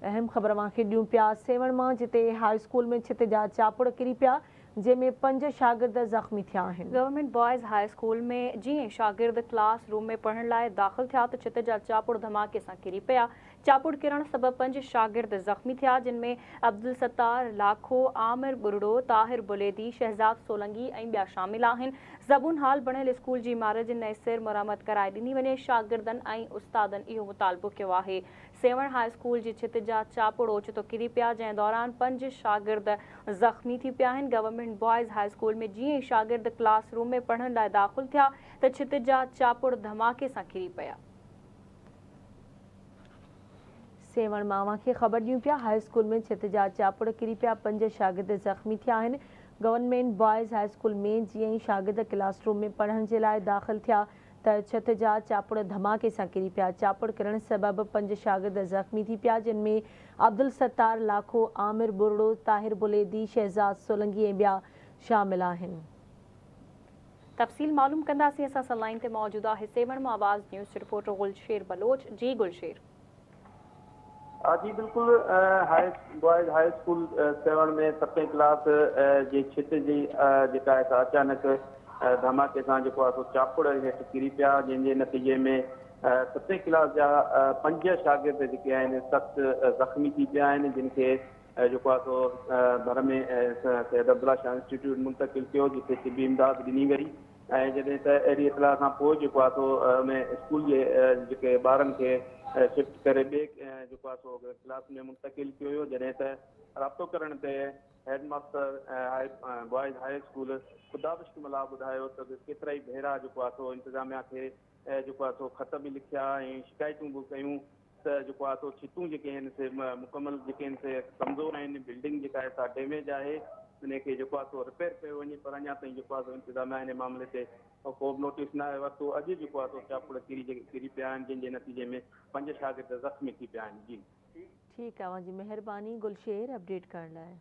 अहम ख़बर मांखे ॾियूं पिया सेवण मां, जिते हाई स्कूल में छित जा चापुड़ किरी पिया, जंहिंमें 5 शागिर्द ज़ख़्मी थिया आहिनि। गवर्नमेंट बॉयज़ हाई स्कूल में जीअं शागिर्द क्लास रूम में पढ़ण लाइ दाख़िल थिया त छित जा चापुड़ धमाके सां किरी पिया। चापुड़ किरण सबबि 5 शागिर्द ज़ख़्मी थिया, जिन में अब्दुल सत्तार, लाखो, आमिर बुरड़ो, ताहिर बुलेदी, शहजाद सोलंगी ऐं ॿिया शामिल आहिनि। ज़बून हाल बणियल स्कूल जी इमारत जी नए सिर मुरम्मत कराए ॾिनी वञे। शागिर्दनि ऐं उस्तादनि इहो मुतालबो कयो आहे। सेवण हाई स्कूल जी छित जा चापुड़ ओचितो किरी पिया, जंहिं दौरान 5 शागिर्द ज़ख़्मी थी पिया आहिनि। गवर्नमेंट बॉयज़ हाई स्कूल में जीअं ई शागिर्द क्लास रूम में पढ़ण लाइ दाख़िल थिया त छित जा चापुड़ धमाके सां किरी पिया। सेवण मां खे ख़बर ॾियूं पिया, हाई स्कूल में छित जा चापुड़ किरी पिया, 5 शागिर्द ज़ख़्मी थिया आहिनि। गवर्नमेंट बॉयज़ हाई स्कूल में जीअं ई शागिर्द क्लास रूम में पढ़ण जे लाइ दाख़िल थिया त छित जा चापुड़ धमाके सां किरी पिया। चापुड़ किरण सबबि 5 शागिर्द ज़ख़्मी थी पिया, जिन में अब्दुल सत्तार, लाखो, आमिर बुरड़ो, ताहिर बुलेदी, शहजाद सोलंगी ऐं ॿिया शामिल आहिनि। तफ़सील मालूम कंदासीं। असां सां लाइन ते मौजूद आहे सेवण मां आवाज़ न्यूज़ जो रिपोर्टर गुलशेर बलोच। जी गुलशेर। जी बिल्कुल, बॉयज़ हाई स्कूल सेवण में 7वीं क्लास जी छित जी जेका आहे अचानक धमाके सां जेको आहे चापुड़ हेठि किरी पिया, जंहिंजे नतीजे में 7वीं क्लास जा 5 शागिर्द जेके आहिनि सख़्तु ज़ख़्मी थी पिया आहिनि, जिन खे जेको आहे घर में सैयद अब्दुल्ला शाह इंस्टीट्यूट मुंतक़िल कयो, जिते तिबी इमदाद ॾिनी वई। ऐं जॾहिं त अहिड़ी इतलाह खां पोइ जेको आहे उन स्कूल जे जेके ॿारनि खे शिफ्ट करे ॿिए जेको आहे क्लास में मुंतक़िल कयो हुयो, जॾहिं त राब्तो करण ते हेडमास्टर बॉयज़ हाई स्कूल ख़ुदाबश मला ॿुधायो त केतिरा ई भेरा जेको आहे इंतिज़ामिया खे जेको आहे ख़त बि लिखिया ऐं शिकायतूं बि कयूं त जेको आहे छितूं जेके आहिनि से मुकमल जेके आहिनि से कमज़ोर आहिनि, बिल्डिंग जेका आहे सा डैमेज आहे, उनखे जेको आहे रिपेयर कयो वञे, पर अञा ताईं जेको आहे इंतिज़ामिया हिन मामले ते को बि नोटिस न आहे वरितो। अॼु जेको आहे चापुड़ किरी पिया आहिनि, जंहिंजे नतीजे में 5 शागिर्द ज़ख़्मी थी पिया आहिनि। जी ठीकु आहे, मुंहिंजी महिरबानी गुलशेर अपडेट करण लाइ।